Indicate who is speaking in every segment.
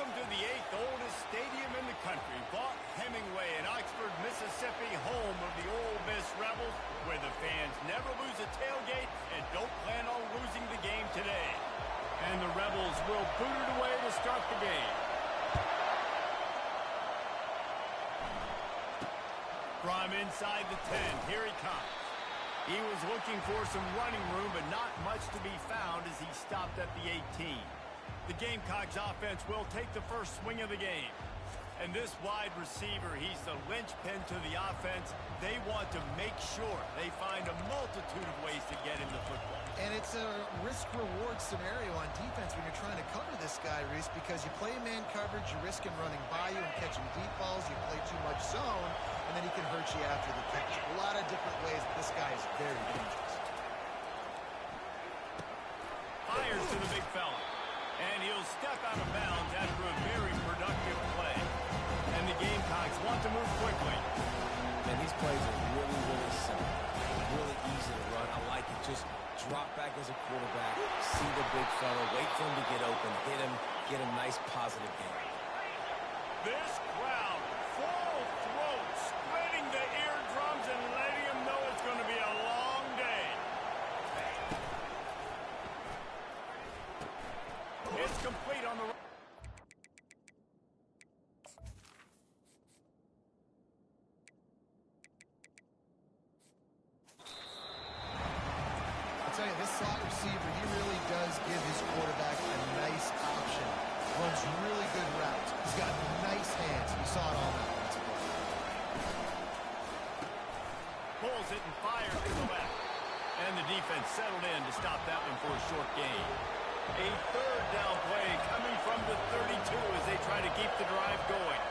Speaker 1: Welcome to the 8th oldest stadium in the country, Vaught Hemingway in Oxford, Mississippi, home of the Ole Miss Rebels, where the fans never lose a tailgate and don't plan on losing the game today. And the Rebels will boot it away to start the game. From inside the 10, here he comes. He was looking for some running room, but not much to be found as he stopped at the 18. The Gamecocks offense will take the first swing of the game. And this wide receiver, he's the linchpin to the offense. They want to make sure they find a multitude of ways to get him the football.
Speaker 2: And it's a risk-reward scenario on defense when you're trying to cover this guy, Reese, because you play man coverage, you risk him running by you and catching deep balls. You play too much zone, and then he can hurt you after the catch. A lot of different ways, but this guy is very dangerous.
Speaker 1: Fires to the big fella. And he'll step out of bounds after a very productive play. And the Gamecocks want to move quickly.
Speaker 3: And these plays are really, really simple. Really easy to run. I like it. Just drop back as a quarterback, see the big fella, wait for him to get open, hit him, get a nice positive game.
Speaker 1: This crowd, full throat, spreading the eardrums and letting him know it's going to be a long day. It's complete on the right.
Speaker 2: I'll tell you, this slot receiver, he really does give his quarterback a nice option. Runs really good routes. He's got nice hands. We saw it all that last play.
Speaker 1: Pulls it and fires to the left. And the defense settled in to stop that one for a short gain. A third down play coming from the 32 as they try to keep the drive going.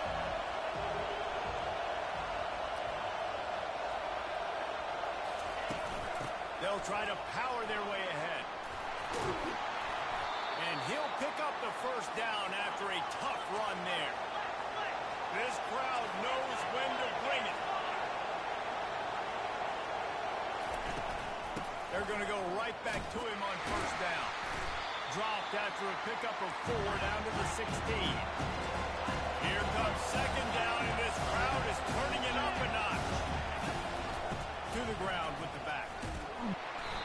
Speaker 1: They'll try to power their way ahead. And he'll pick up the first down after a tough run there. This crowd knows when to bring it. They're going to go right back to him on first down. Dropped after a pickup of 4 down to the 16. Here comes second down, and this crowd is turning it up a notch. To the ground with the back.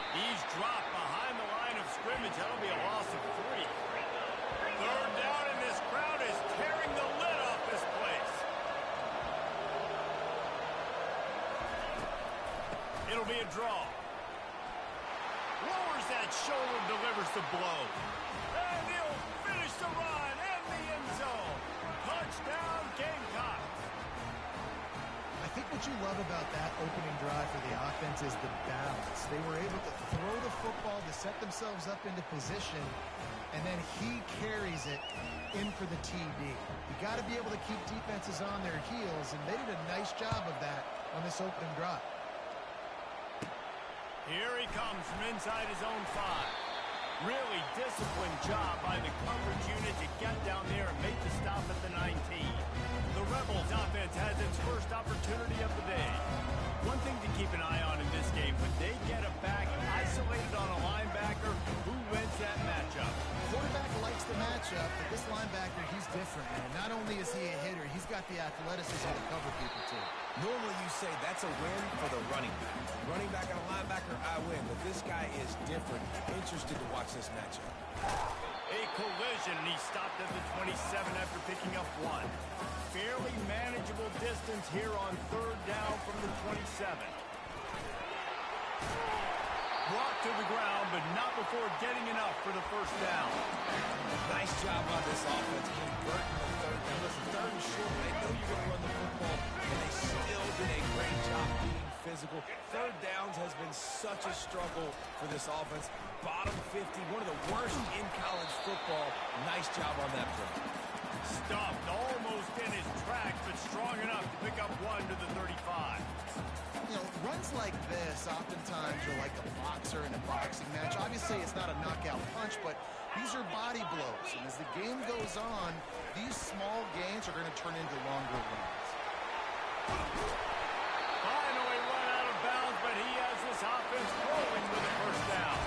Speaker 1: He's dropped behind the line of scrimmage. That'll be a loss of 3. Third down, and this crowd is tearing the lid off this place. It'll be a draw. Lowers that shoulder, delivers the blow. And he'll finish the run in the end zone. Touchdown, Gamecocks.
Speaker 2: I think what you love about that opening drive for the offense is the balance. They were able to throw the football to set themselves up into position, and then he carries it in for the TD. You got to be able to keep defenses on their heels, and they did a nice job of that on this opening drive.
Speaker 1: Here he comes from inside his own 5. Really disciplined job by the coverage unit to get down there and make the stop at the 19. The Rebels offense has its first opportunity of the day. One thing to keep an eye on in this game, when they get a back isolated on a linebacker, who wins that matchup?
Speaker 2: Quarterback likes the matchup, but this linebacker, he's different, man. Not only is he a hitter, he's got the athleticism to cover people, too.
Speaker 3: Normally you say that's a win for the running back. Running back and a linebacker, I win. But this guy is different. Interested to watch this matchup.
Speaker 1: A collision, and he stopped at the 27 after picking up 1. Fairly manageable distance here on third down from the 27. Brought to the ground, but not before getting enough for the first down.
Speaker 3: Nice job on this offense, converting the third down. Listen, third and short, they know you're going to run the football, and they still did a great job being physical. Third downs has been such a struggle for this offense. Bottom 50, one of the worst in college football. Nice job on that play.
Speaker 1: Stopped almost in his tracks, but strong enough to pick up 1 to the 35.
Speaker 2: You know, runs like this oftentimes are like a boxer in a boxing match. Obviously, it's not a knockout punch, but these are body blows. And as the game goes on, these small gains are going to turn into longer runs.
Speaker 1: Finally run out of bounds, but he has this offense rolling with a first down.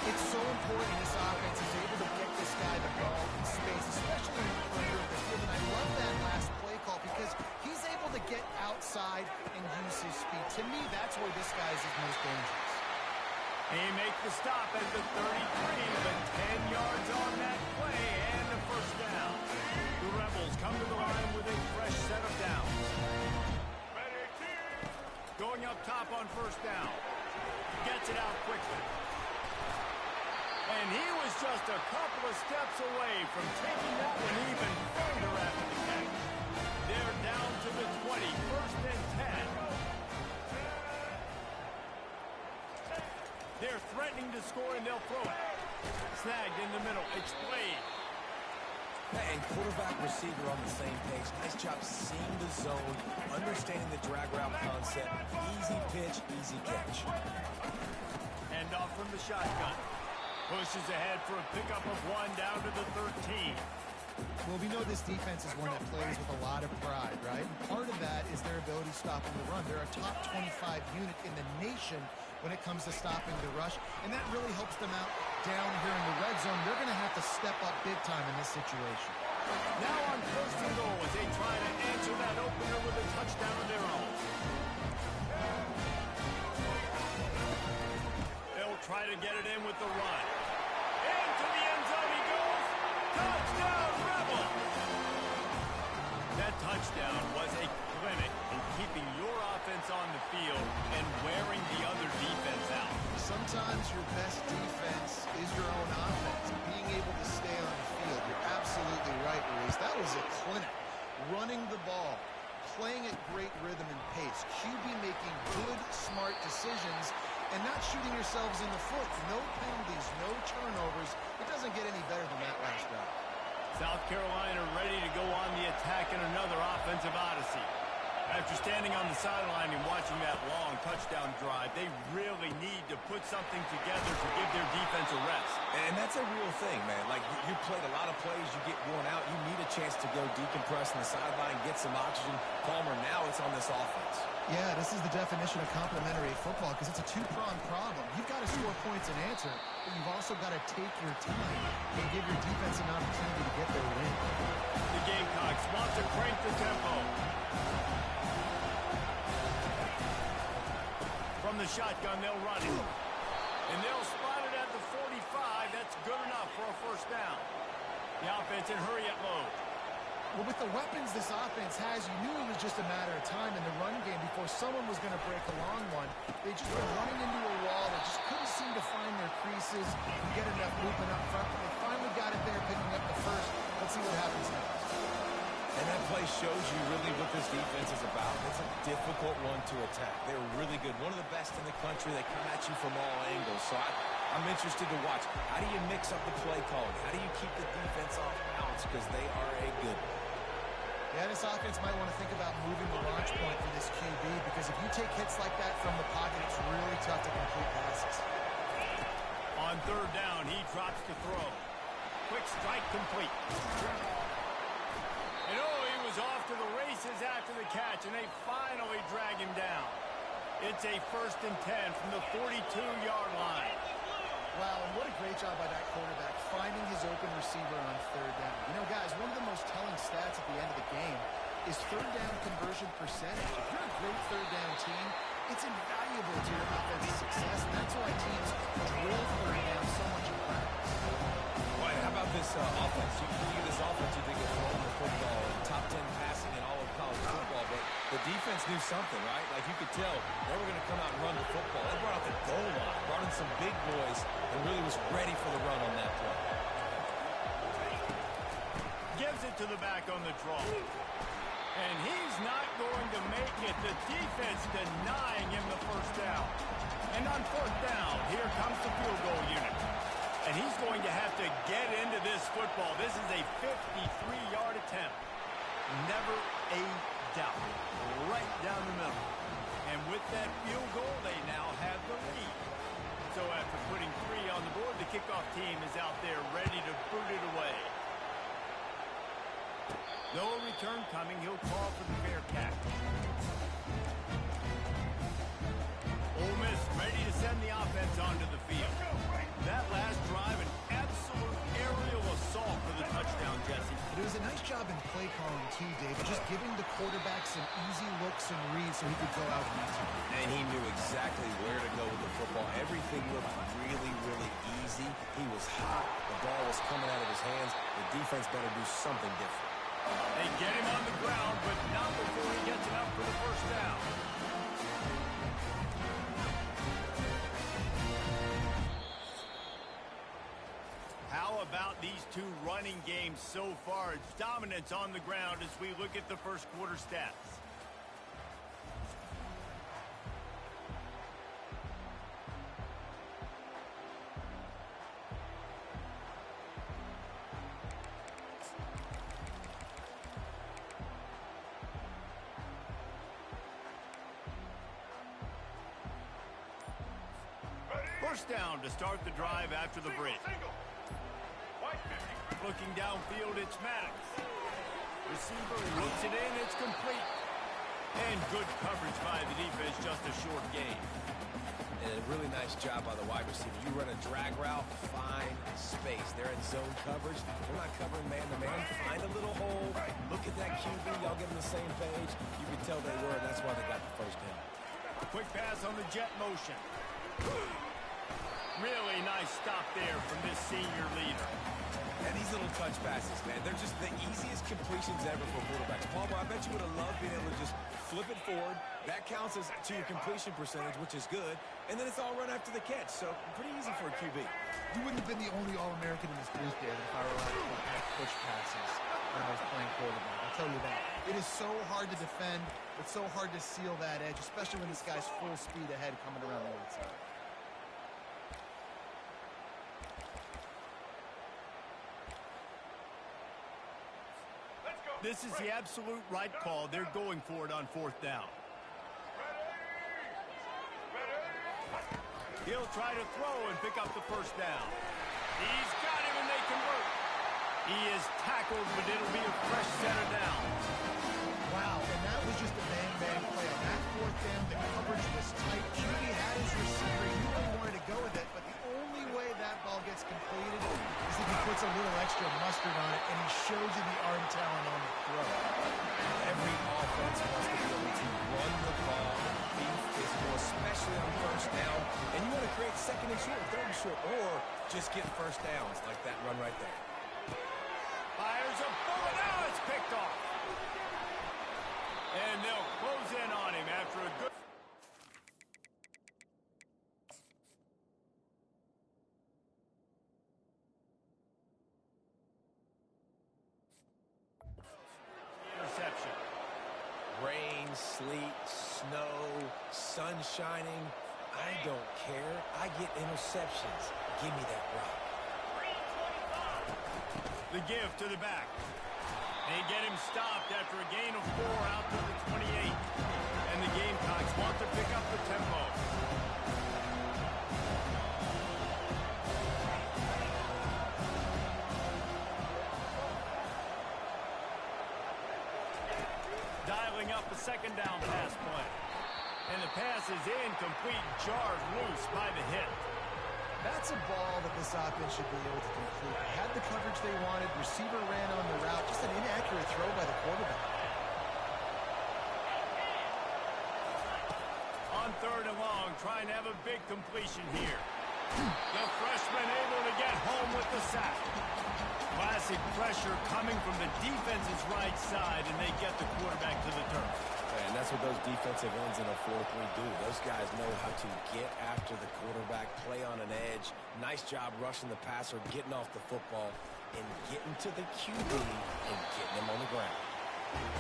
Speaker 2: It's so important this offense is able to get this guy the ball in space, especially in To me, that's where this guy is his most dangerous.
Speaker 1: He makes the stop at the 33, but 10 yards on that play and a first down. The Rebels come to the line with a fresh set of downs. Going up top on first down. Gets it out quickly. And he was just a couple of steps away from taking that one even further after the catch. They're down to the 20, first and 10. They're threatening to score, and they'll throw it. Snagged in the middle. It's played.
Speaker 3: And quarterback receiver on the same page. Nice job seeing the zone, understanding the drag route concept. Easy pitch, easy catch.
Speaker 1: Hand off from the shotgun. Pushes ahead for a pickup of 1 down to the 13.
Speaker 2: Well, we know this defense is one that plays with a lot of pride, right? Part of that is their ability stopping the run. They're a top 25 unit in the nation when it comes to stopping the rush, and that really helps them out down here in the red zone. They're going to have to step up big time in this situation.
Speaker 1: Now on first and goal as they try to answer that opener with a touchdown of their own. They'll try to get it in with the run. Into the end zone he goes. Touchdown, Rebels! That touchdown was a clinic in keeping your offense on the field and wearing the other defense out.
Speaker 2: Sometimes your best defense is your own offense. Being able to stay on the field. You're absolutely right, Luis. That was a clinic. Running the ball, playing at great rhythm and pace. QB making good, smart decisions and not shooting yourselves in the foot. No penalties, no turnovers. It doesn't get any better than that last drive.
Speaker 1: South Carolina ready to go on the attack in another offensive odyssey. After standing on the sideline and watching that long touchdown drive, they really need to put something together to give their defense a rest.
Speaker 3: And that's a real thing, man. Like, you played a lot of plays, you get worn out, you need a chance to go decompress on the sideline, get some oxygen. Palmer, now it's on this offense.
Speaker 2: Yeah, this is the definition of complementary football because it's a two-pronged problem. You've got to score points and answer, but you've also got to take your time and give your defense an opportunity to get their win.
Speaker 1: The Gamecocks want to crank the tempo. From the shotgun, they'll run it. And they'll spot it at the 45. That's good enough for a first down. The offense in hurry-up mode.
Speaker 2: Well, with the weapons this offense has, you knew it was just a matter of time in the run game before someone was going to break a long one. They just were running into a wall. They just couldn't seem to find their creases and get enough movement up front. But they finally got it there, picking up the first. Let's see what happens next.
Speaker 3: And that play shows you really what this defense is about. It's a difficult one to attack. They're really good. One of the best in the country. They come at you from all angles. So I'm interested to watch. How do you mix up the play calling? How do you keep the defense off balance? Because they are a good one.
Speaker 2: Yeah, this offense might want to think about moving the launch point for this QB because if you take hits like that from the pocket, it's really tough to complete passes.
Speaker 1: On third down, he drops the throw. Quick strike complete. And he was off to the races after the catch, and they finally drag him down. It's a first and 10 from the 42-yard line.
Speaker 2: Wow, and what a great job by that quarterback finding his open receiver on third down. You know, guys, one of the most telling stats at the end of the game is third down conversion percentage. If you're a great third down team, it's invaluable to your offensive success, and that's why teams drill third down so much in practice.
Speaker 3: Well, how about this offense? You look at this offense, you think it's throwing the football, top 10 passing in all of college football, but the defense knew something, right? Like, you could tell they were going to come out and run the football. They brought out the goal line, brought in some big boys, and really was ready for the run on that play.
Speaker 1: Gives it to the back on the draw. And he's not going to make it. The defense denying him the first down. And on fourth down, here comes the field goal unit. And he's going to have to get into this football. This is a 53-yard attempt. Never a doubt. Right down the middle. And with that field goal, they now have the lead. So after putting 3 on the board, the kickoff team is out there ready to boot it away. No return coming. He'll call for the Bearcat. Ole Miss ready to send the offense onto the field. That last drive, an absolute aerial assault for the touchdown, Jesse.
Speaker 2: But it was a nice job in play calling too, David, just giving the quarterback some easy looks and reads so he could go out and answer.
Speaker 3: And he knew exactly where to go with the football. Everything looked really, really easy. He was hot. The ball was coming out of his hands. The defense better do something different.
Speaker 1: They get him on the ground, but not before he gets enough for the first down. How about these two running games so far? It's dominance on the ground as we look at the first quarter stats. First down to start the drive after the break. Looking downfield, it's Maddox. Receiver looks it in, it's complete. And good coverage by the defense, just a short gain.
Speaker 3: And a really nice job by the wide receiver. You run a drag route, find space. They're in zone coverage. They're not covering man-to-man. Find a little hole. Look at that QB. Y'all get on the same page. You can tell they were, and that's why they got the first down.
Speaker 1: Quick pass on the jet motion. Really nice stop there from this senior leader.
Speaker 3: And these little touch passes, man, they're just the easiest completions ever for quarterbacks. Palmer, I bet you would have loved being able to just flip it forward. That counts as to your completion percentage, which is good. And then it's all run after the catch. So pretty easy for a QB.
Speaker 2: You wouldn't have been the only All-American in this booth, David, if I were allowed to have push passes when I was playing quarterback. I'll tell you that. It is so hard to defend. It's so hard to seal that edge, especially when this guy's full speed ahead coming around the outside.
Speaker 1: This is the absolute right call. They're going for it on fourth down. He'll try to throw and pick up the first down. He's got him and they convert. He is tackled, but it'll be a fresh center down.
Speaker 2: Wow, and that was just a bang-bang play. On that fourth down, the coverage was tight. QB had his receiver. He knew he wanted to go with it, but the only way that ball gets completed is if he puts a little extra mustard on it, and he shows you the arm talent on the throw.
Speaker 3: Every offense wants to be able to run the ball, be physical, especially on first down. And you want to create second and short, third and short, or just get first downs like that run right there.
Speaker 1: Fires a bullet. Now it's picked off. And they'll close in on him after a good... interception.
Speaker 3: Rain, sleet, snow, sun shining. I don't care. I get interceptions. Give me that rock.
Speaker 1: The give to the back. They get him stopped after a gain of 4 out to the 28. And the Gamecocks want to pick up the tempo. Dialing up a second down pass play. And the pass is incomplete, jarred loose by the hit.
Speaker 2: That's a ball that this offense should be able to complete. They had the coverage they wanted. Receiver ran on the route. Just an inaccurate throw by the quarterback.
Speaker 1: On third and long, trying to have a big completion here. The freshman able to get home with the sack. Classic pressure coming from the defense's right side, and they get the quarterback to the turf.
Speaker 3: And that's what those defensive ends in a 4-3 do. Those guys know how to get after the quarterback, play on an edge. Nice job rushing the passer, getting off the football, and getting to the QB and getting him on the ground.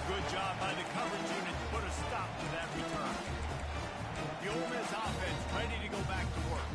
Speaker 1: Good job by the coverage unit to put a stop to that return. The Ole Miss offense ready to go back to work.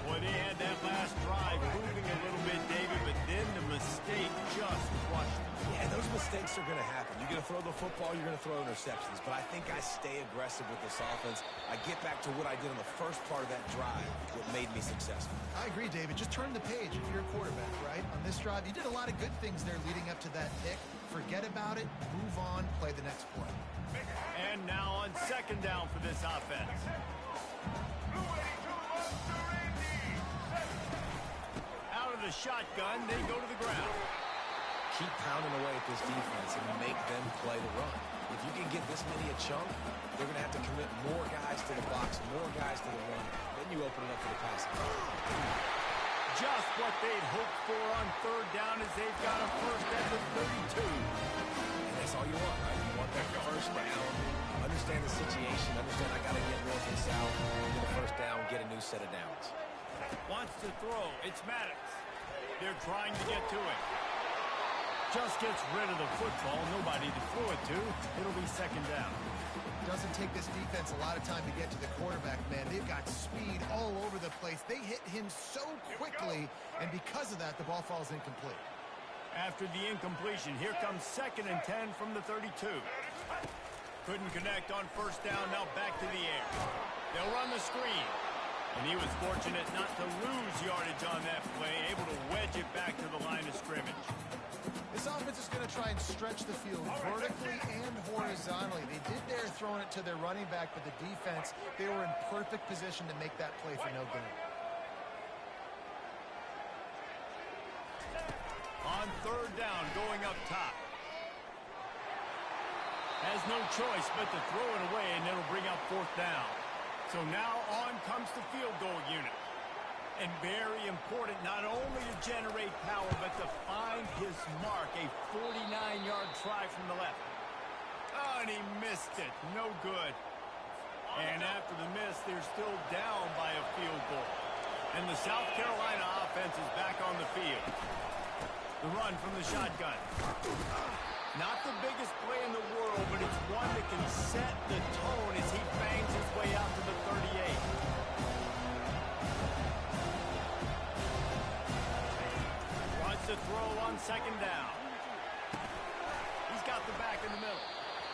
Speaker 1: Boy, they had that last drive moving a little bit, David, but then the mistake just crushed them.
Speaker 3: Yeah, those mistakes are going to happen. You're going to throw the football, you're going to throw interceptions. But I think I stay aggressive with this offense. I get back to what I did on the first part of that drive, what made me successful.
Speaker 2: I agree, David. Just turn the page if you're a quarterback, right? On this drive, you did a lot of good things there leading up to that pick. Forget about it, move on, play the next play.
Speaker 1: And now on second down for this offense. Out of the shotgun, they go to the ground.
Speaker 3: keep pounding away at this defense and make them play the run. If you can get this many a chunk, they're going to have to commit more guys to the box, more guys to the run. Then you open it up for the passing.
Speaker 1: Just what they'd hoped for on third down as they've got a first at the 32.
Speaker 3: And that's all you want, right? You want that first down. Understand the situation. Understand I got to get north and south. Get a first down, get a new set of downs.
Speaker 1: Wants to throw. It's Maddox. They're trying to get to it. Just gets rid of the football. Nobody to throw it to. It'll be second down.
Speaker 2: Doesn't take this defense a lot of time to get to the quarterback, man. They've got speed all over the place. They hit him so quickly, and because of that, the ball falls incomplete.
Speaker 1: After the incompletion, here comes 2nd and 10 from the 32. Couldn't connect on first down. Now back to the air. They'll run the screen. And he was fortunate not to lose yardage on that play, able to wedge it back to the line of scrimmage.
Speaker 2: This offense is going to try and stretch the field vertically and horizontally. They did there throwing it to their running back, but the defense, they were in perfect position to make that play for no gain.
Speaker 1: On third down, going up top. Has no choice but to throw it away, and it'll bring up fourth down. So now on comes the field goal unit. And very important not only to generate power, but to find his mark. A 49-yard try from the left. Oh, and he missed it. No good. And after the miss, they're still down by a field goal. And the South Carolina offense is back on the field. The run from the shotgun. Not the biggest play in the world, but it's one that can set the tone as he bangs his way out to the 38. Wants to throw on second down. He's got the back in the middle.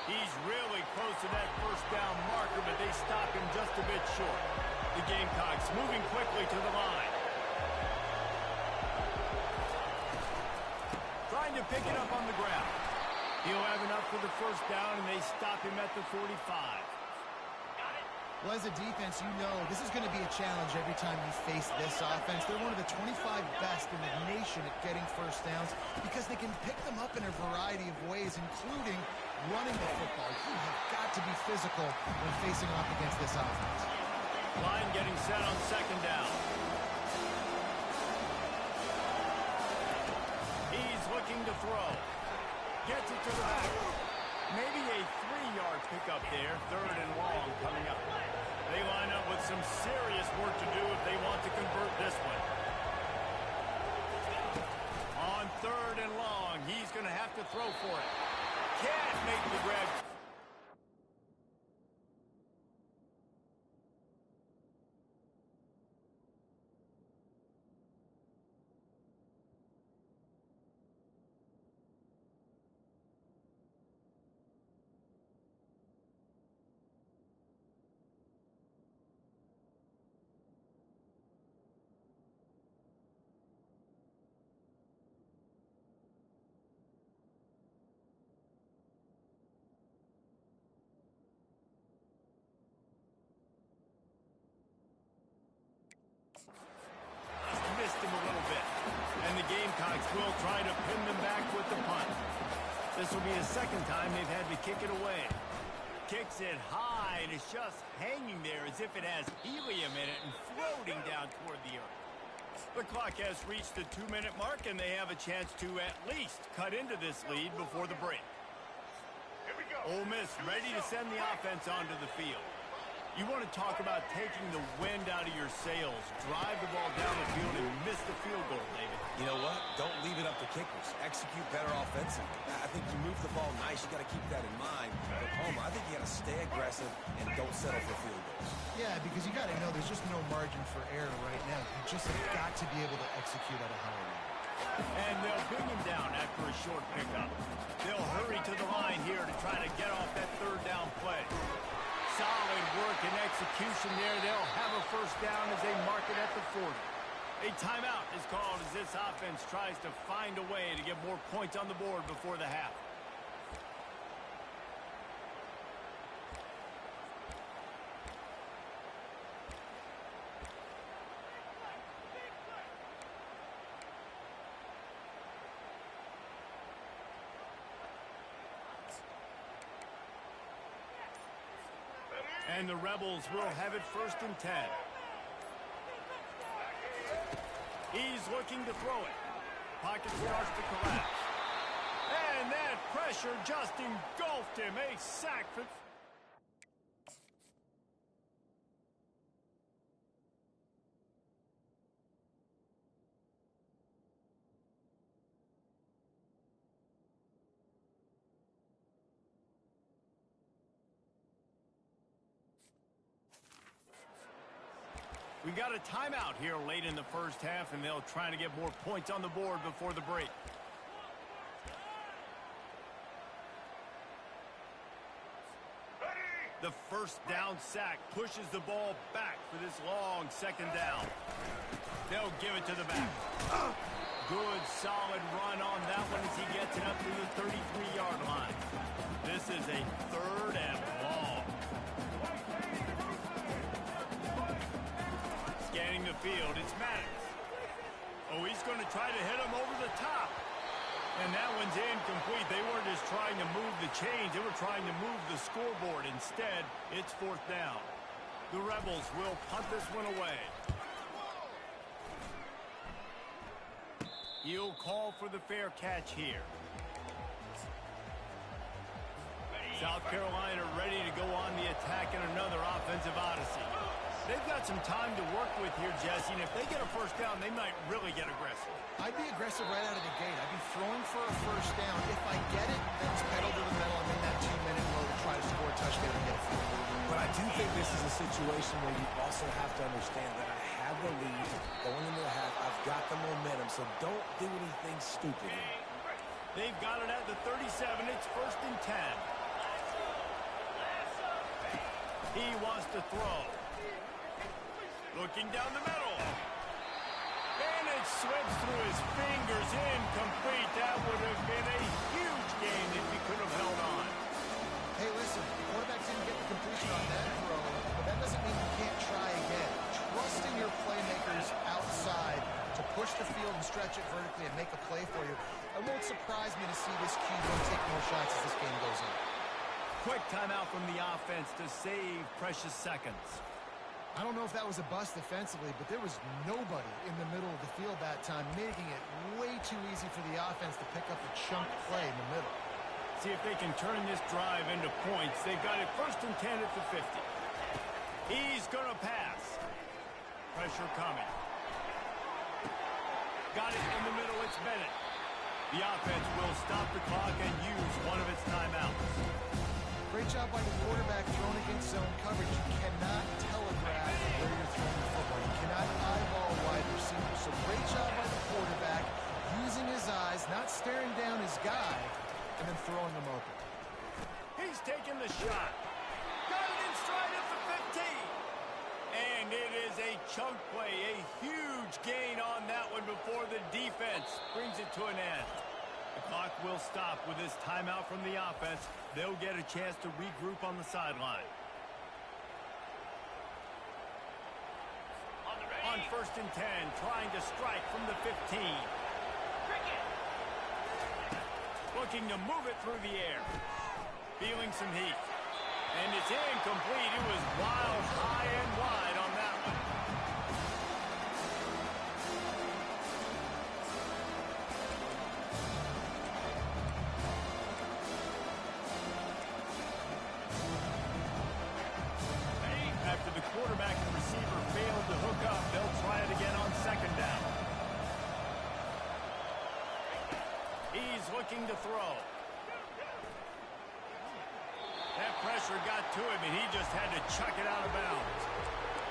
Speaker 1: He's really close to that first down marker, but they stop him just a bit short. The Gamecocks moving quickly to the line. Trying to pick it up on the ground. He'll have enough for the first down, and they stop him at the 45.
Speaker 2: Well, as a defense, you know this is going to be a challenge every time you face this offense. They're one of the 25 best in the nation at getting first downs because they can pick them up in a variety of ways, including running the football. You have got to be physical when facing off against this offense.
Speaker 1: Line getting set on second down. He's looking to throw. Gets it to the back. Maybe a 3-yard pickup there. Third and long coming up. They line up with some serious work to do if they want to convert this one. On third and long, he's going to have to throw for it. Can't make the grab. Missed him a little bit. And the Gamecocks will try to pin them back with the punt. This will be the second time they've had to kick it away. Kicks it high, and it's just hanging there as if it has helium in it and floating down toward the earth. The clock has reached the 2-minute mark, and they have a chance to at least cut into this lead before the break. Ole Miss ready to send the offense onto the field. You want to talk about taking the wind out of your sails. Drive the ball down the field and miss the field goal, David.
Speaker 3: You know what? Don't leave it up to kickers. Execute better offensively. I think you move the ball nice. You got to keep that in mind. But Homer, I think you got to stay aggressive and don't settle for field goals.
Speaker 2: Yeah, because you got to know there's just no margin for error right now. You just have got to be able to execute at a higher level.
Speaker 1: And they'll bring him down after a short pickup. They'll hurry to the line here to try to get off that third down play. Solid work and execution there. They'll have a first down as they mark it at the 40. A timeout is called as this offense tries to find a way to get more points on the board before the half. And the Rebels will have it 1st and 10. He's looking to throw it. Pocket starts to collapse. And that pressure just engulfed him. A sack for... We got a timeout here late in the first half, and they'll try to get more points on the board before the break. The first down sack pushes the ball back for this long 2nd down. They'll give it to the back. Good, solid run on that one as he gets it up to the 33-yard line. This is a 3rd and long. Scanning the field, it's Maddox. Oh, he's going to try to hit him over the top. And that one's incomplete. They weren't just trying to move the chains. They were trying to move the scoreboard. Instead, it's 4th down. The Rebels will punt this one away. He'll call for the fair catch here. South Carolina ready to go on the attack in another offensive odyssey. They've got some time to work with here, Jesse, and if they get a 1st down, they might really get aggressive.
Speaker 2: I'd be aggressive right out of the gate. I'd be throwing for a 1st down. If I get it, then it's pedal to the metal. I'm in that 2-minute mode to try to score a touchdown and get a field goal.
Speaker 3: But I do think this is a situation where you also have to understand that I have the lead going into the half. I've got the momentum, so don't do anything stupid.
Speaker 1: They've got it at the 37. It's 1st and 10. He wants to throw. Looking down the middle. And it slips through his fingers. Incomplete. That would have been a huge gain if he could have held on.
Speaker 2: Hey, listen, the quarterback didn't get the completion on that throw, but that doesn't mean you can't try again. Trust in your playmakers outside to push the field and stretch it vertically and make a play for you. It won't surprise me to see this QB take more shots as this game goes on.
Speaker 1: Quick timeout from the offense to save precious seconds.
Speaker 2: I don't know if that was a bust defensively, but there was nobody in the middle of the field that time, making it way too easy for the offense to pick up a chunk play in the middle.
Speaker 1: See if they can turn this drive into points. They've got it 1st and 10 at the 50. He's going to pass. Pressure coming. Got it in the middle. It's Bennett. The offense will stop the clock and use one of its timeouts.
Speaker 2: Great job by the quarterback throwing against zone coverage. You cannot telegraph where you're throwing the football. You cannot eyeball wide receiver. So great job by the quarterback using his eyes, not staring down his guy, and then throwing him open.
Speaker 1: He's taking the shot. Got it in stride at the 15. And it is a chunk play, a huge gain on that one before the defense brings it to an end. The clock will stop with this timeout from the offense. They'll get a chance to regroup on the sideline. On 1st and 10, trying to strike from the 15. Looking to move it through the air. Feeling some heat. And it's incomplete. It was wild, high and wide on that one. After the quarterback and receiver failed to hook up, they'll try it again on 2nd down. He's looking to throw. That pressure got to him, and he just had to chuck it out of bounds.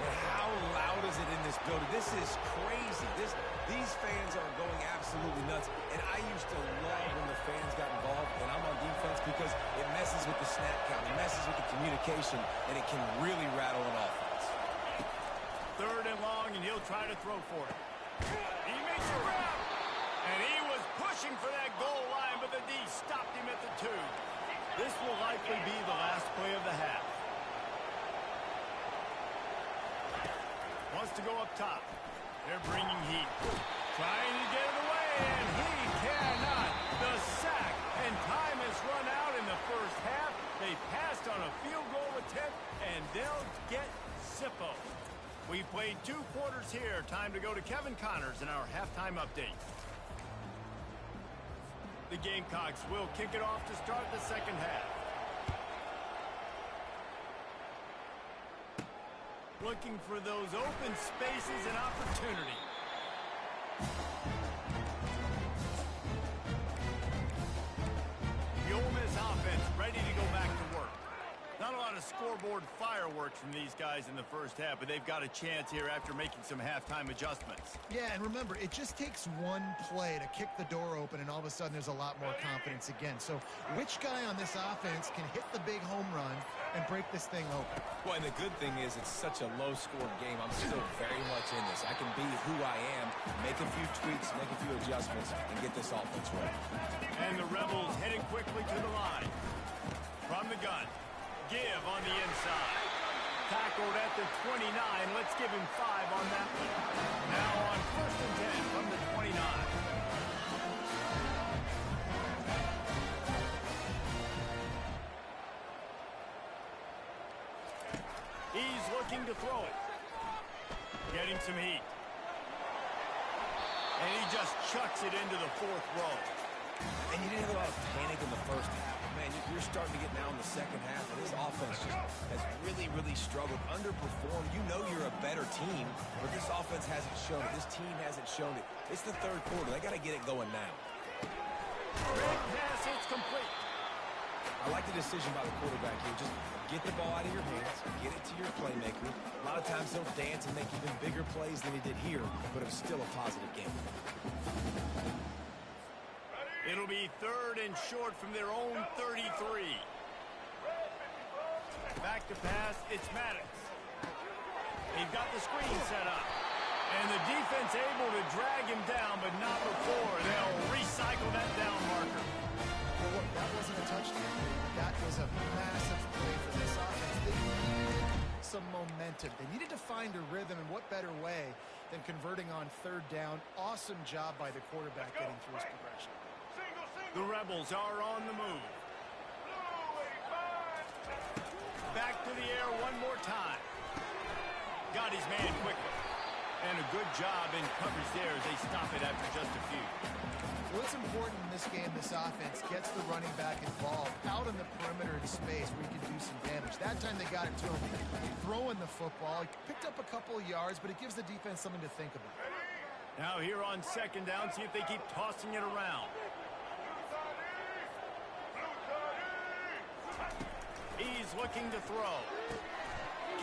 Speaker 3: And how loud is it in this building? This is crazy. These fans are going absolutely nuts. And I used to love when the fans got involved, and I'm on defense because it messes with the snap count. It messes with the communication, and it can really rattle an offense.
Speaker 1: 3rd and long, and he'll try to throw for it. He makes a grab. And he was pushing for that goal line, but the D stopped him at the 2. This will likely be the last play of the half. Wants to go up top. They're bringing heat. Trying to get it away, and he cannot. The sack And time has run out in the first half. They passed on a field goal attempt, and they'll get Zippo. We played 2 quarters here. Time to go to Kevin Connors in our halftime update. The Gamecocks will kick it off to start the second half. Looking for those open spaces and opportunity. The Ole Miss offense ready to go back to work. Not a lot of scoreboard fireworks from these guys in the first half, but they've got a chance here after making some halftime adjustments.
Speaker 2: Yeah, and remember, it just takes one play to kick the door open, and all of a sudden there's a lot more confidence again. So which guy on this offense can hit the big home run and break this thing open?
Speaker 3: Well, and the good thing is it's such a low-scoring game. I'm still very much in this. I can be who I am, make a few tweaks, make a few adjustments, and get this offense right.
Speaker 1: And the Rebels heading quickly to the line. From the gun. Give on the inside. Tackled at the 29. Let's give him 5 on that one. Now on 1st and 10 from the 29. He's looking to throw it. Getting some heat. And he just chucks it into the 4th row.
Speaker 3: And you didn't have a lot of panic in the first half. Man, you're starting to get now in the second half, and this offense just has really, really struggled, underperformed. You know you're a better team, but this offense hasn't shown it. This team hasn't shown it. It's the 3rd quarter. They got to get it going now.
Speaker 1: Big pass, it's complete.
Speaker 3: I like the decision by the quarterback here. Just get the ball out of your hands, get it to your playmaker. A lot of times he'll dance and make even bigger plays than he did here, but it was still a positive game.
Speaker 1: It'll be 3rd and short from their own 33. Back to pass, it's Maddox. They've got the screen set up. And the defense able to drag him down, but not before. They'll recycle that down marker.
Speaker 2: Well, look, that wasn't a touchdown. That was a massive play for this offense. They needed some momentum. They needed to find a rhythm, and what better way than converting on 3rd down. Awesome job by the quarterback getting through his progression.
Speaker 1: The Rebels are on the move. Back to the air one more time. Got his man quickly. And a good job in coverage there as they stop it after just a few.
Speaker 2: What's important in this game, this offense gets the running back involved out on the perimeter in space where he can do some damage. That time they got it to him throwing the football. He picked up a couple of yards, but it gives the defense something to think about.
Speaker 1: Now here on 2nd down, see if they keep tossing it around. He's looking to throw.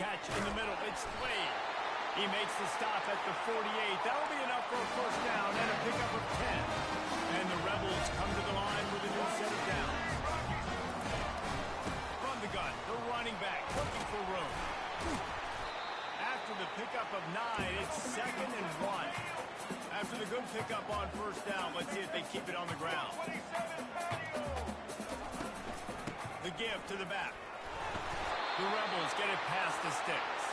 Speaker 1: Catch in the middle. It's Slade. He makes the stop at the 48. That'll be enough for a 1st down and a pickup of 10. And the Rebels come to the line with a new set of downs. From the gun, the running back looking for room. After the pickup of 9, it's 2nd and 1. After the good pickup on 1st down, let's see if they keep it on the ground. The give to the back. The Rebels get it past the sticks.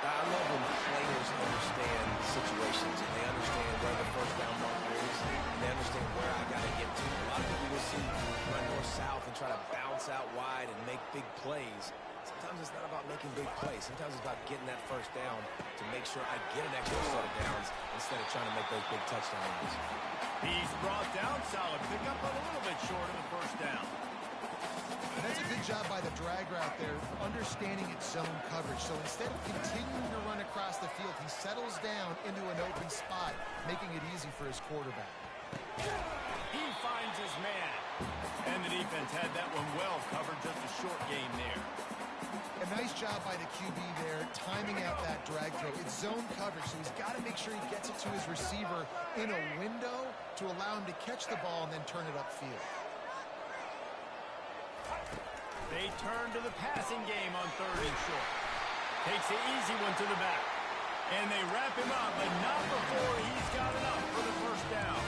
Speaker 3: I love when players understand situations and they understand where the 1st down marker is and they understand where I got to get to. A lot of people will see run north-south and try to bounce out wide and make big plays. Sometimes it's not about making big plays. Sometimes it's about getting that 1st down to make sure I get an extra set of downs instead of trying to make those big touchdown runs.
Speaker 1: He's brought down. Solid pickup, but a little bit short of the 1st down.
Speaker 2: And that's a good job by the drag route there, understanding its zone coverage. So instead of continuing to run across the field, he settles down into an open spot, making it easy for his quarterback.
Speaker 1: He finds his man. And the defense had that one well covered, just a short gain there.
Speaker 2: A nice job by the QB there, timing out that drag throw. It's zone coverage, so he's got to make sure he gets it to his receiver in a window to allow him to catch the ball and then turn it upfield.
Speaker 1: They turn to the passing game on 3rd and short. Takes the easy one to the back. And they wrap him up, but not before he's got enough for the 1st down.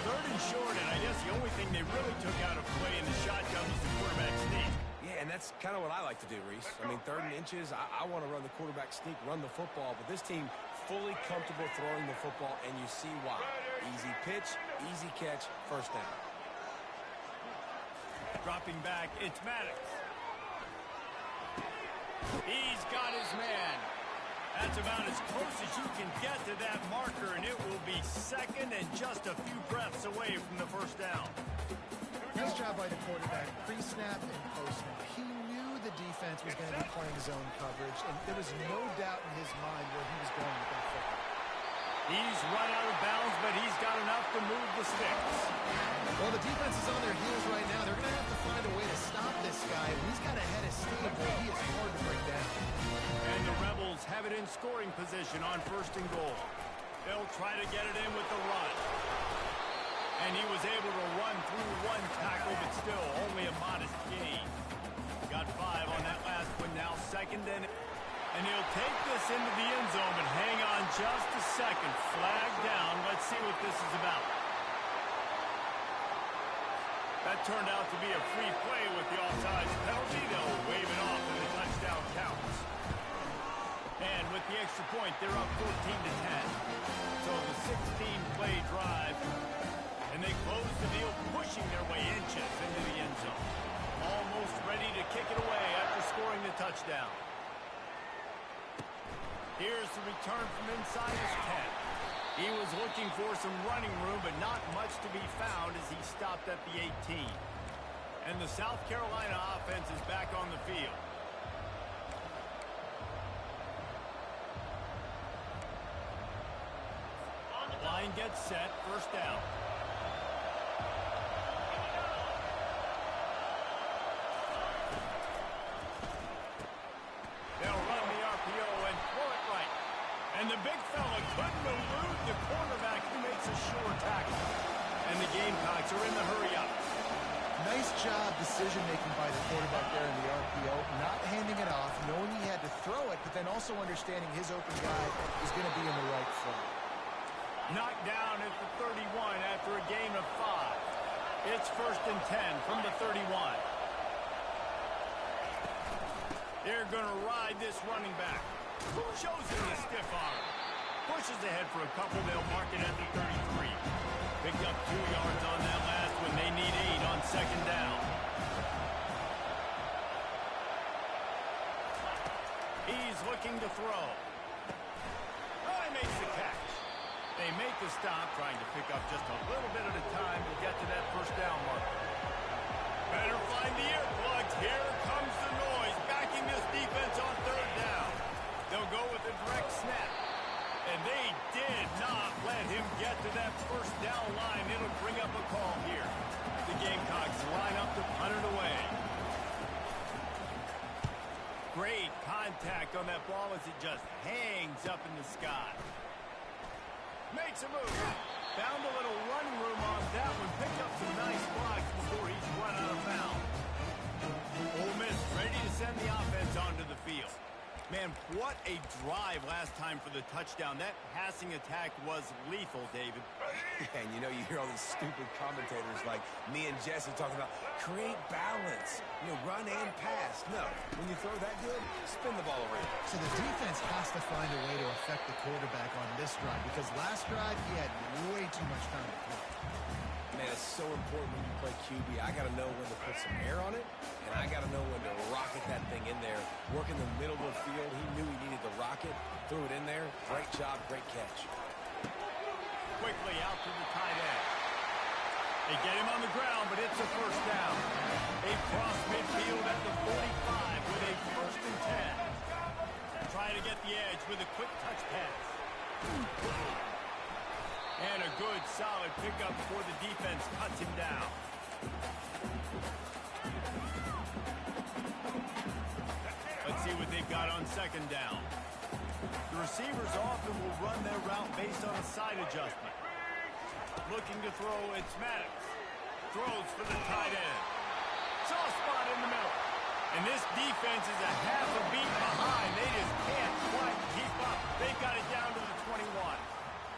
Speaker 1: 3rd and short, and I guess the only thing they really took out of play in the shotgun was the quarterback sneak.
Speaker 3: Yeah, and that's kind of what I like to do, Reese. I mean, 3rd and inches, I want to run the quarterback sneak, run the football, but this team fully comfortable throwing the football, and you see why. Easy pitch, easy catch, 1st down.
Speaker 1: Dropping back, it's Maddox. He's got his man. That's about as close as you can get to that marker, and it will be second and just a few breaths away from the first down.
Speaker 2: Nice job by the quarterback, pre-snap and post-snap. He knew the defense was going to be playing zone coverage, and there was no doubt in his mind where he was going with that football.
Speaker 1: He's run out of bounds, but he's got enough to move the sticks.
Speaker 2: Well, the defense is on their heels right now. They're going to have to find a way to stop this guy. He's got a head of steam, but he is hard to bring down.
Speaker 1: And the Rebels have it in scoring position on first and goal. They'll try to get it in with the run. And he was able to run through one tackle, but still only a modest gain. Got 5 on that last one, now second and he'll take this into the end zone, but hang on just a second. Flag down. Let's see what this is about. That turned out to be a free play with the offsides penalty. They'll wave it off and the touchdown counts. And with the extra point, they're up 14-10. So the 16-play drive, and they close the deal, pushing their way inches into the end zone. Almost ready to kick it away after scoring the touchdown. Here's the return from inside his 10. He was looking for some running room, but not much to be found as he stopped at the 18. And the South Carolina offense is back on the field. Line gets set, first down. They'll run the RPO and throw it right. And the big fella couldn't elude the cornerback who makes a sure tackle. And the Gamecocks are in the hurry-up.
Speaker 2: Nice job decision-making by the quarterback there in the RPO, not handing it off, knowing he had to throw it, but then also understanding his open guy is going to be in the right front.
Speaker 1: Knocked down at the 31 after a gain of 5. It's first and 10 from the 31. They're going to ride this running back. Shows him the stiff arm. Pushes ahead for a couple. They'll mark it at the 33. Picked up 2 yards on that last one. They need 8 on second down. He's looking to throw. Oh, he makes the catch. They make the stop, trying to pick up just a little bit at a time to get to that first down marker. Better find the earplugs. Here comes the noise, backing this defense on third down. They'll go with a direct snap. And they did not let him get to that first down line. It'll bring up a call here. The Gamecocks line up to punt it away. Great contact on that ball as it just hangs up in the sky. Makes a move. Found a little running room on that one. Picked up some nice blocks before he's run out of bounds. Ole Miss ready to send the offense onto the field. Man, what a drive last time for the touchdown. That passing attack was lethal, David.
Speaker 3: And you know, you hear all these stupid commentators like me and Jesse talking about create balance, you know, run and pass. No, when you throw that good, spin the ball around.
Speaker 2: So the defense has to find a way to affect the quarterback on this drive, because last drive he had way too much time to throw.
Speaker 3: Man, it's so important when you play QB. I got to know when to put some air on it, and I got to know when to rocket that thing in there. Work in the middle of the field. He knew he needed the rocket. Threw it in there. Great job, great catch.
Speaker 1: Quickly out to the tight end. They get him on the ground, but it's a first down. They cross midfield at the 45 with a first and 10. Trying to get the edge with a quick touch pass. And a good, solid pickup before the defense cuts him down. Let's see what they've got on second down. The receivers often will run their route based on a side adjustment. Looking to throw, it's Maddox. Throws for the tight end. Soft spot in the middle. And this defense is a half a beat behind. They just can't quite keep up. They've got it down to the 21.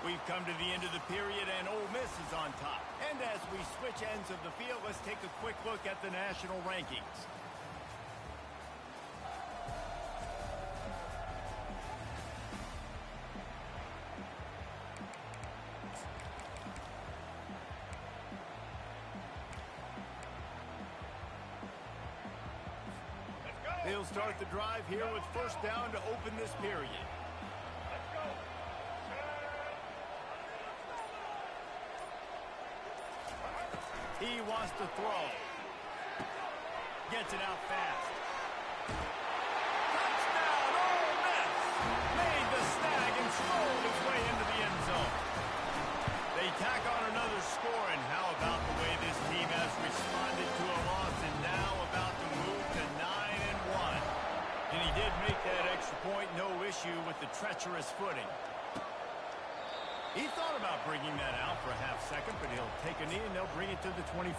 Speaker 1: We've come to the end of the period, and Ole Miss is on top. And as we switch ends of the field, let's take a quick look at the national rankings. He'll start the drive here with first down to open this period. He wants to throw. Gets it out fast. Touchdown, Ole Miss! Made the snag and strolled his way into the end zone. They tack on another score, and how about the way this team has responded to a loss and now about to move to 9-1. And he did make that extra point, no issue with the treacherous footing. He thought about bringing that out for a half second, but he'll take a knee and they'll bring it to the 25.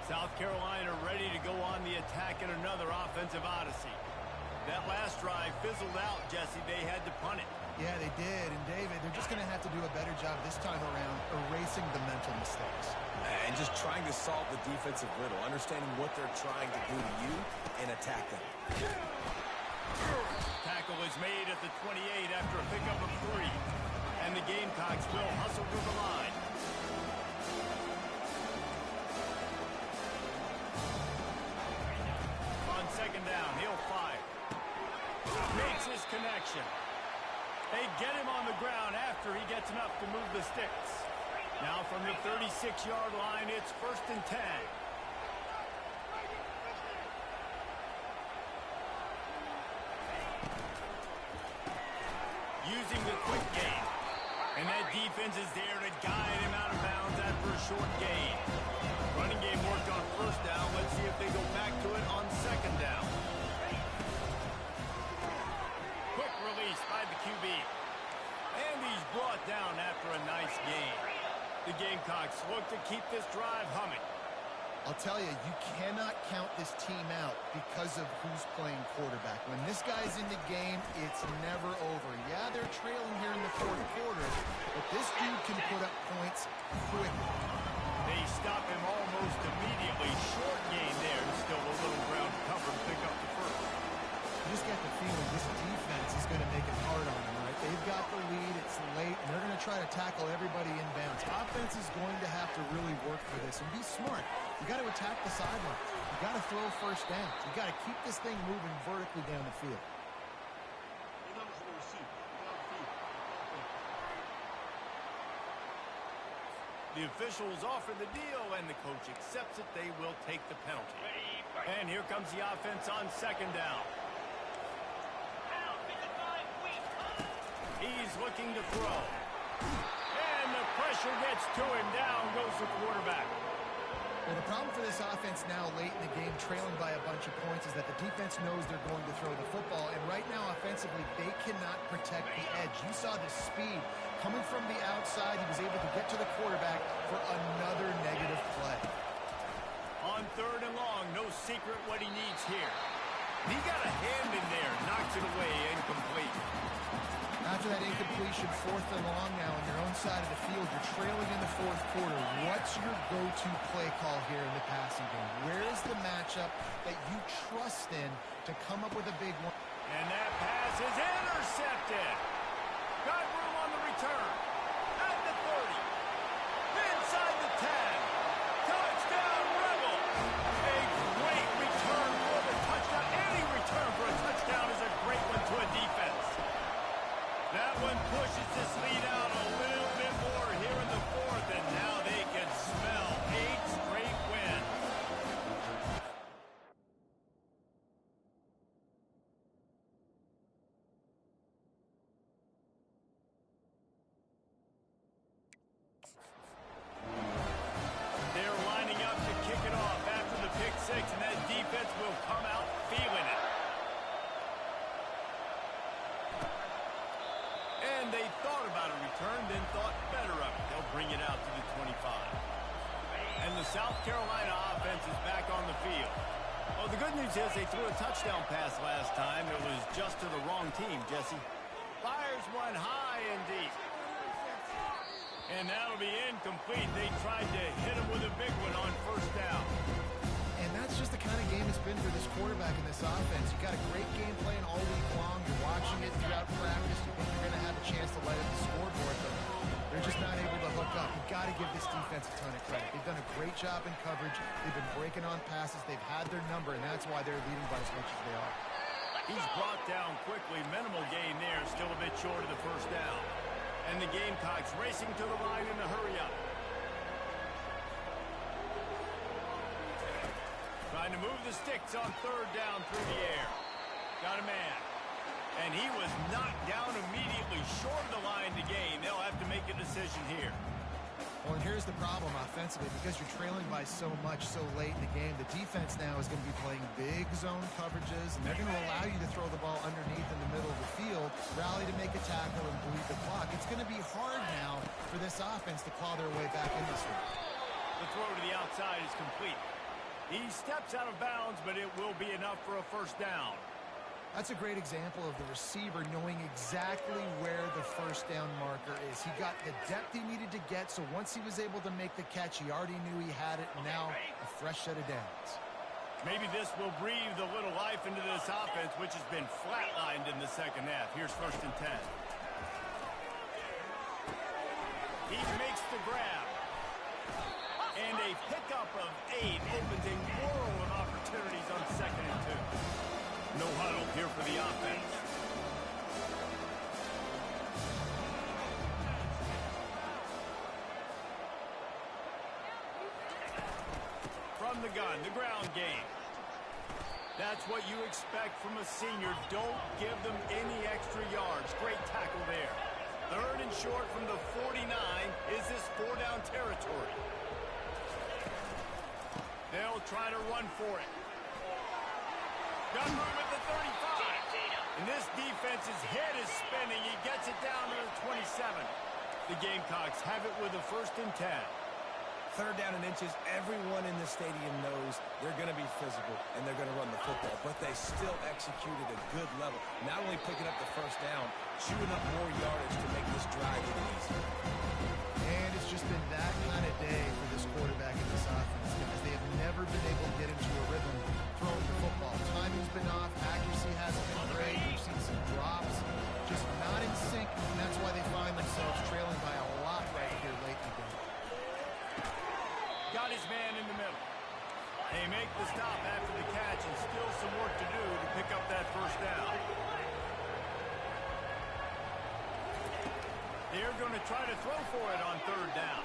Speaker 1: South Carolina ready to go on the attack in another offensive odyssey. That last drive fizzled out, Jesse. They had to punt it.
Speaker 2: Yeah, they did. And, David, they're just going to have to do a better job this time around erasing the mental mistakes.
Speaker 3: And just trying to solve the defensive riddle, understanding what they're trying to do to you and attack them.
Speaker 1: Tackle is made at the 28 after a pickup of 3. And the Gamecocks will hustle through the line. On second down, he'll fire. Makes his connection. They get him on the ground after he gets enough to move the sticks. Now from the 36-yard line, it's 1st and 10. Using the quick game. And that defense is there to guide him out of bounds after a short gain. Running game worked on first down. Let's see if they go back to it on second down. Quick release by the QB. And he's brought down after a nice gain. The Gamecocks look to keep this drive humming.
Speaker 2: I'll tell you, you cannot count this team out because of who's playing quarterback. When this guy's in the game, it's never over. Yeah, they're trailing here in the 4th quarter, but this dude can put up points quickly.
Speaker 1: They stop him almost immediately. Short gain there. Still a little ground to cover and pick up the first.
Speaker 2: You just get the feeling this defense is going to make it hard on them, right? They've got the lead. It's late, and they're going to try to tackle everybody inbounds. Offense is going to have to really work for this and be smart. You got to attack the sidelines. You got to throw first down. You got to keep this thing moving vertically down the field.
Speaker 1: The officials offer the deal, and the coach accepts it. They will take the penalty. And here comes the offense on second down. He's looking to throw. And the pressure gets to him. Down goes the quarterback.
Speaker 2: Well, the problem for this offense now late in the game, trailing by a bunch of points, is that the defense knows they're going to throw the football. And right now, offensively, they cannot protect the edge. You saw the speed coming from the outside. He was able to get to the quarterback for another negative play.
Speaker 1: On 3rd and long, no secret what he needs here. He got a hand in there, knocks it away, incomplete.
Speaker 2: After that incompletion, 4th and long now on your own side of the field, you're trailing in the 4th quarter. What's your go-to play call here in the passing game? Where is the matchup that you trust in to come up with a big one?
Speaker 1: And that pass is intercepted. Got room on the return. At the 30. Inside the 10. Touchdown, Rebel. A great return for the touchdown. Any return for a touchdown is a great one to a defense. That one pushes this lead out a little bit more here in the 4th, and now they can smell 8 straight wins. They're lining up to kick it off after the pick 6, and that defense will come out feeling it. And they thought about a return, then thought better of it. They'll bring it out to the 25. And the South Carolina offense is back on the field. Well, the good news is they threw a touchdown pass last time. It was just to the wrong team, Jesse. Fires one high and deep. And that'll be incomplete. They tried to hit him with a big one on first down.
Speaker 2: And that's just the kind of game it's been for this quarterback in this offense. You've got a great game plan all week long. You're watching it throughout practice. You think you're going to have a chance to light up the scoreboard, but they're just not able to hook up. You've got to give this defense defense a ton of credit. They've done a great job in coverage. They've been breaking on passes. They've had their number, and that's why they're leading by as much as they are.
Speaker 1: He's brought down quickly. Minimal gain there. Still a bit short of the first down. And the Gamecocks racing to the line in a hurry-up. Trying to move the sticks on third down through the air. Got a man. And he was knocked down immediately short of the line to gain. They'll have to make a decision here.
Speaker 2: Well, and here's the problem offensively. Because you're trailing by so much so late in the game, the defense now is going to be playing big zone coverages, and they're going to allow you to throw the ball underneath in the middle of the field, rally to make a tackle, and bleed the clock. It's going to be hard now for this offense to claw their way back in this one.
Speaker 1: The throw to the outside is complete. He steps out of bounds, but it will be enough for a first down.
Speaker 2: That's a great example of the receiver knowing exactly where the first down marker is. He got the depth he needed to get, so once he was able to make the catch, he already knew he had it, and now a fresh set of downs.
Speaker 1: Maybe this will breathe a little life into this offense, which has been flatlined in the second half. Here's 1st and 10. He makes the grab. And a pickup of 8 opens a world of opportunities on 2nd and 2. No huddle here for the offense. From the gun, the ground game. That's what you expect from a senior. Don't give them any extra yards. Great tackle there. 3rd and short from the 49. Is this 4-down territory? They'll try to run for it. Got room at the 35. And this defense's head is spinning. He gets it down to the 27. The Gamecocks have it with a 1st and 10.
Speaker 3: 3rd down and inches. Everyone in the stadium knows they're going to be physical and they're going to run the football, but they still executed a good level. Not only picking up the first down, chewing up more yardage to make this drive even easier.
Speaker 2: And it's just been that kind of day for this quarterback in this offense because they have never been able to get into a rhythm throwing the football. Timing's been off. Accuracy hasn't been great. We've seen some drops. Just not in sync, and that's why they find themselves trailing by a lot right here late in the game.
Speaker 1: Got his man in the middle. They make the stop after the catch and still some work to do to pick up that first down. They're going to try to throw for it on 3rd down.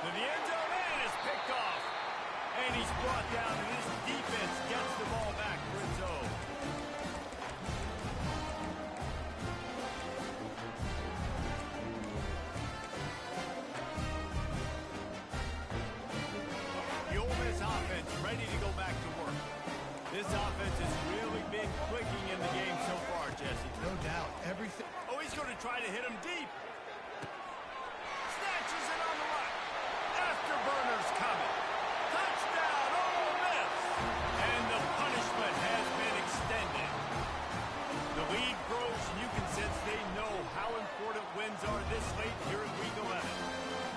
Speaker 1: To the end zone, and is picked off. And he's brought down, and his defense gets the ball back for its own. The Ole Miss offense ready to go back to work. This offense has really been clicking in the game so far, Jesse.
Speaker 2: No doubt. Everything.
Speaker 1: Oh, he's going to try to hit him deep. Snatches it on the right. Afterburners coming. Touchdown, Ole Miss. And the punishment has been extended. The lead grows, and you can sense they know how important wins are this late here in Week 11.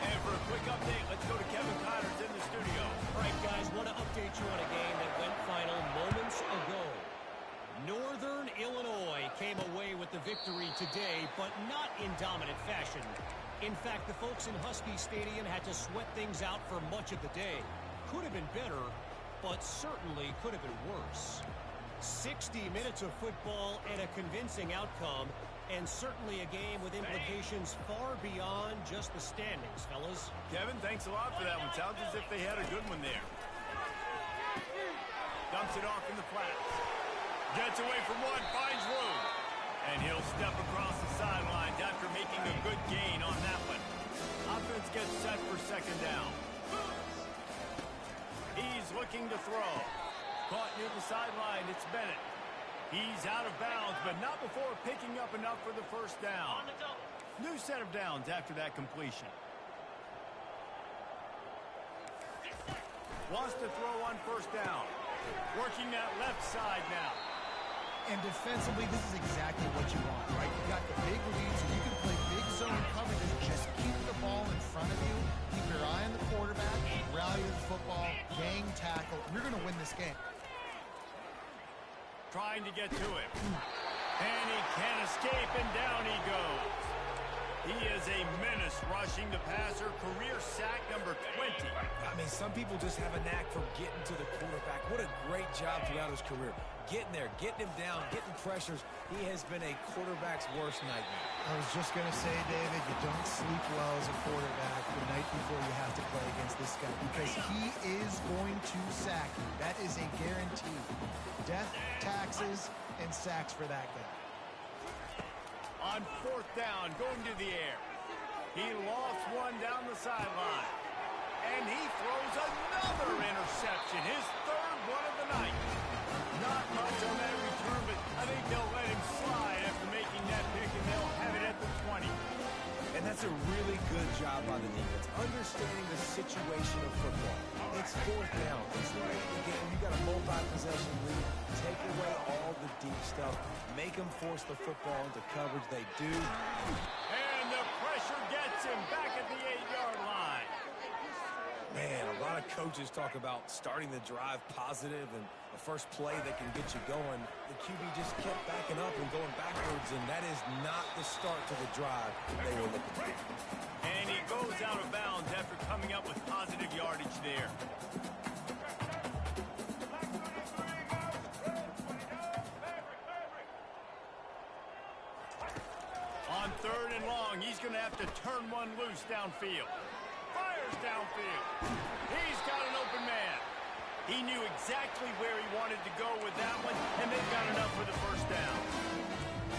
Speaker 1: And for a quick update, let's go to Kevin Connors in the studio.
Speaker 4: All right, guys, want to update you on a game that went final moments ago. Northern Illinois came away with the victory today, but not in dominant fashion. In fact, the folks in Husky Stadium had to sweat things out for much of the day. Could have been better, but certainly could have been worse. 60 minutes of football and a convincing outcome, and certainly a game with implications far beyond just the standings, fellas.
Speaker 1: Kevin, thanks a lot for that one. Sounds as if they had a good one there. Dumps it off in the flats. Gets away from one, finds room. And he'll step across the sidelines after making a good gain on that one. Offense gets set for 2nd down. He's looking to throw. Caught near the sideline, it's Bennett. He's out of bounds, but not before picking up enough for the first down. New set of downs after that completion. Wants to throw on 1st down. Working that left side now.
Speaker 2: And defensively, this is exactly what you want, right? You got the big leads, and you can play big zone coverage. Just keep the ball in front of you. Keep your eye on the quarterback. Rally to the football. Gang tackle. You're going to win this game.
Speaker 1: Trying to get to him. And he can't escape, and down he goes. He is a menace rushing the passer. Career sack number 20.
Speaker 3: I mean, some people just have a knack for getting to the quarterback. What a great job throughout his career. Getting there, getting him down, getting pressures. He has been a quarterback's worst nightmare.
Speaker 2: I was just going to say, David, you don't sleep well as a quarterback the night before you have to play against this guy because he is going to sack you. That is a guarantee. Death, taxes, and sacks for that guy.
Speaker 1: On 4th down, going to the air. He lofts one down the sideline. And he throws another interception, his 3rd one of the night. Not much on that return, but I think they'll let him slide after making that pick, and they'll have it at the 20.
Speaker 3: And that's a really good job by the defense, understanding the situation of football. It's 4th down. It's late in the game. You got a multi-possession lead. Take away all the deep stuff. Make them force the football into coverage. They do.
Speaker 1: And the pressure gets him back at the 8-yard line.
Speaker 3: Man, a lot of coaches talk about starting the drive positive and a first play that can get you going. The QB just kept backing up and going backwards, and that is not the start to the drive they were looking for.
Speaker 1: And he goes out of bounds after coming up with positive yardage there. On 3rd and long, he's going to have to turn one loose downfield. Fires downfield. He's got an open man. He knew exactly where he wanted to go with that one, and they've got enough for the 1st down.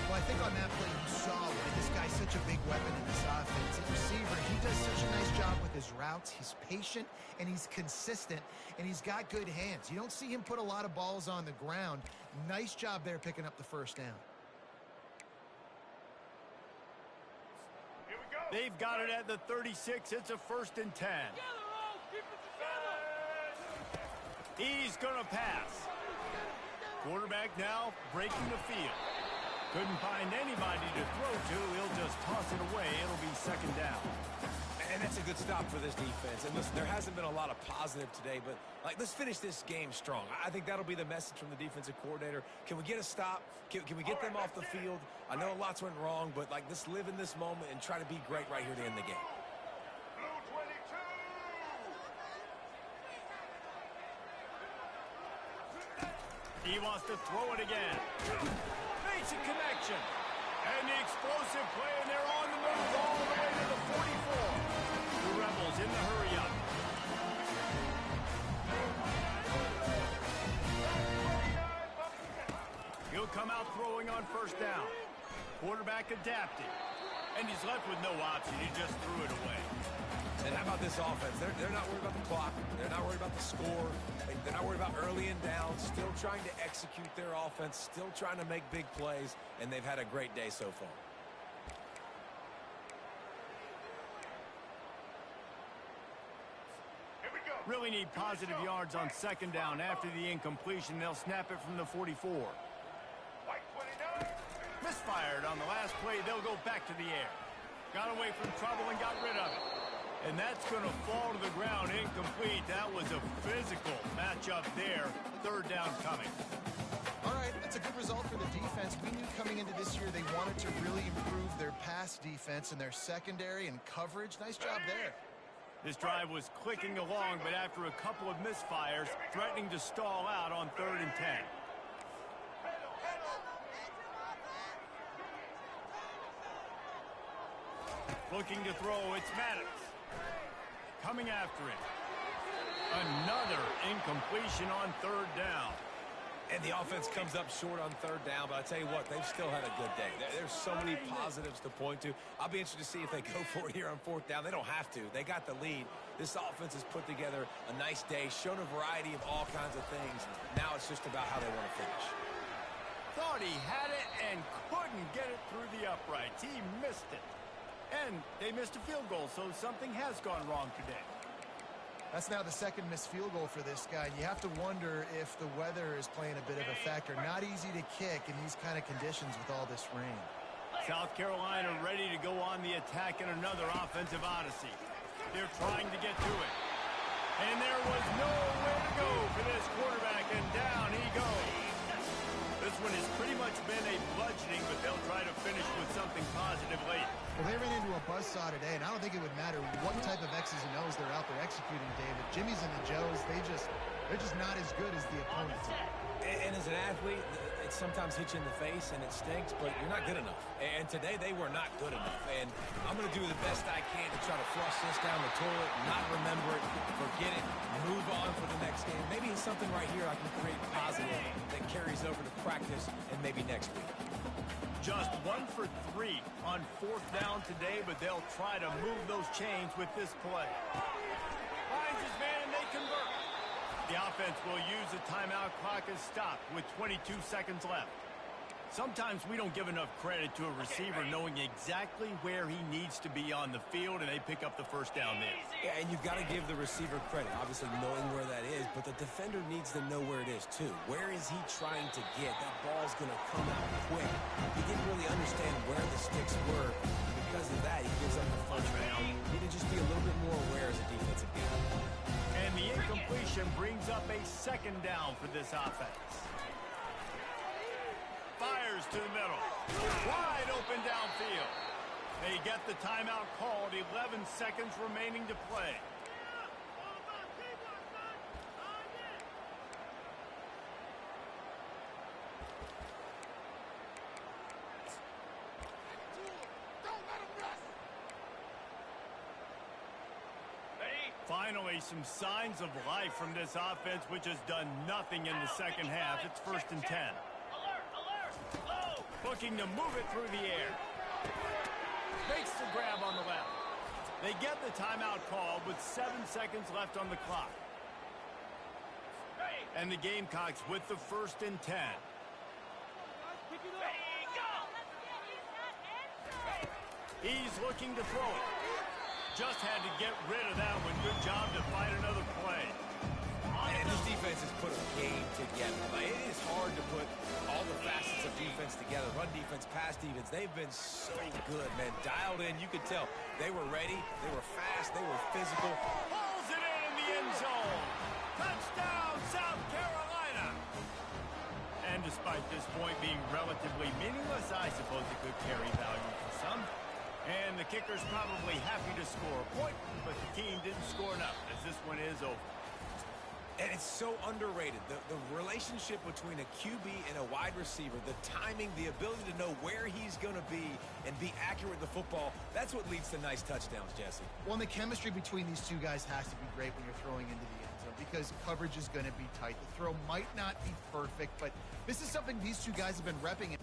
Speaker 2: Well, I think on that play you saw why this guy's such a big weapon in this offense. At receiver, he does such a nice job with his routes. He's patient, and he's consistent, and he's got good hands. You don't see him put a lot of balls on the ground. Nice job there picking up the 1st down.
Speaker 1: They've got it at the 36. It's a 1st and 10. He's going to pass. Quarterback now breaking the field. Couldn't find anybody to throw to. He'll just toss it away. It'll be 2nd down.
Speaker 3: And that's a good stop for this defense. And listen, there hasn't been a lot of positive today, but let's finish this game strong. I think that'll be the message from the defensive coordinator. Can we get a stop? Can we get them off the field? I know lots went wrong, but let's live in this moment and try to be great right here to end the game.
Speaker 1: He wants to throw it again. Makes a connection. And the explosive play, and they're on the move all the way to the 44. The Rebels in the hurry-up. He'll come out throwing on 1st down. Quarterback adapted. And he's left with no option. He just threw it away.
Speaker 3: And how about this offense? They're not worried about the clock. They're not worried about the score. They're not worried about early and down. Still trying to execute their offense. Still trying to make big plays. And they've had a great day so far.
Speaker 1: Really need positive yards on 2nd down. After the incompletion, they'll snap it from the 44. Misfired on the last play. They'll go back to the air. Got away from trouble and got rid of it. And that's going to fall to the ground incomplete. That was a physical matchup there. 3rd down coming.
Speaker 2: All right, that's a good result for the defense. We knew coming into this year they wanted to really improve their pass defense and their secondary and coverage. Nice job there.
Speaker 1: This drive was clicking along, but after a couple of misfires, threatening to stall out on 3rd and 10. Looking to throw, it's Maddox. Coming after it. Another incompletion on 3rd down.
Speaker 3: And the offense comes up short on 3rd down, but I tell you what, they've still had a good day. There's so many positives to point to. I'll be interested to see if they go for it here on 4th down. They don't have to. They got the lead. This offense has put together a nice day, shown a variety of all kinds of things. Now it's just about how they want to finish.
Speaker 1: Thought he had it and couldn't get it through the uprights. He missed it. And they missed a field goal, so something has gone wrong today.
Speaker 2: That's now the 2nd missed field goal for this guy. You have to wonder if the weather is playing a bit of a factor. Not easy to kick in these kind of conditions with all this rain.
Speaker 1: South Carolina ready to go on the attack in another offensive odyssey. They're trying to get to it. And there was nowhere to go for this quarterback, and down he goes. This one has pretty much been a bludgeoning, but they'll try to finish with something positive late.
Speaker 2: Well, they ran into a buzzsaw today, and I don't think it would matter what type of X's and O's they're out there executing, David. Jimmy's and the Joes, they're just not as good as the opponents.
Speaker 3: And as an athlete, it sometimes hits you in the face, and it stinks, but you're not good enough. And today, they were not good enough. And I'm going to do the best I can to try to flush this down the toilet, not remember it, forget it, move on for the next game. Maybe it's something right here I can create positive that carries over to practice and maybe next week.
Speaker 1: Just 1 for 3 on 4th down today, but they'll try to move those chains with this play. Finds his man, and they convert. The offense will use the timeout. Clock is stopped with 22 seconds left. Sometimes we don't give enough credit to a receiver knowing exactly where he needs to be on the field, and they pick up the first down there.
Speaker 3: Yeah, and you've got to give the receiver credit, obviously knowing where that is, but the defender needs to know where it is too. Where is he trying to get? That ball's going to come out quick. He didn't really understand where the sticks were. Because of that, he gives up the first down. Need to just be a little bit more aware as a defensive guy.
Speaker 1: And the incompletion brings up a 2nd down for this offense. Fires to the middle. Wide open downfield. They get the timeout called. 11 seconds remaining to play. Finally, some signs of life from this offense, which has done nothing in the second half. It's 1st and 10. Looking to move it through the air. Makes the grab on the left. They get the timeout called with 7 seconds left on the clock. And the Gamecocks with the 1st and 10. He's looking to throw it. Just had to get rid of that one. Good job to find another play.
Speaker 3: And this defense has put a game together. Like, it is hard to put all the facets of defense together. Run defense, pass defense. They've been so good, man. Dialed in. You could tell they were ready. They were fast. They were physical.
Speaker 1: Pulls it in the end zone. Touchdown, South Carolina. And despite this point being relatively meaningless, I suppose it could carry value for some. And the kicker's probably happy to score a point, but the team didn't score enough as this one is over.
Speaker 3: And it's so underrated. The relationship between a QB and a wide receiver, the timing, the ability to know where he's going to be and be accurate with the football, that's what leads to nice touchdowns, Jesse.
Speaker 2: Well, and the chemistry between these two guys has to be great when you're throwing into the end zone because coverage is going to be tight. The throw might not be perfect, but this is something these two guys have been repping.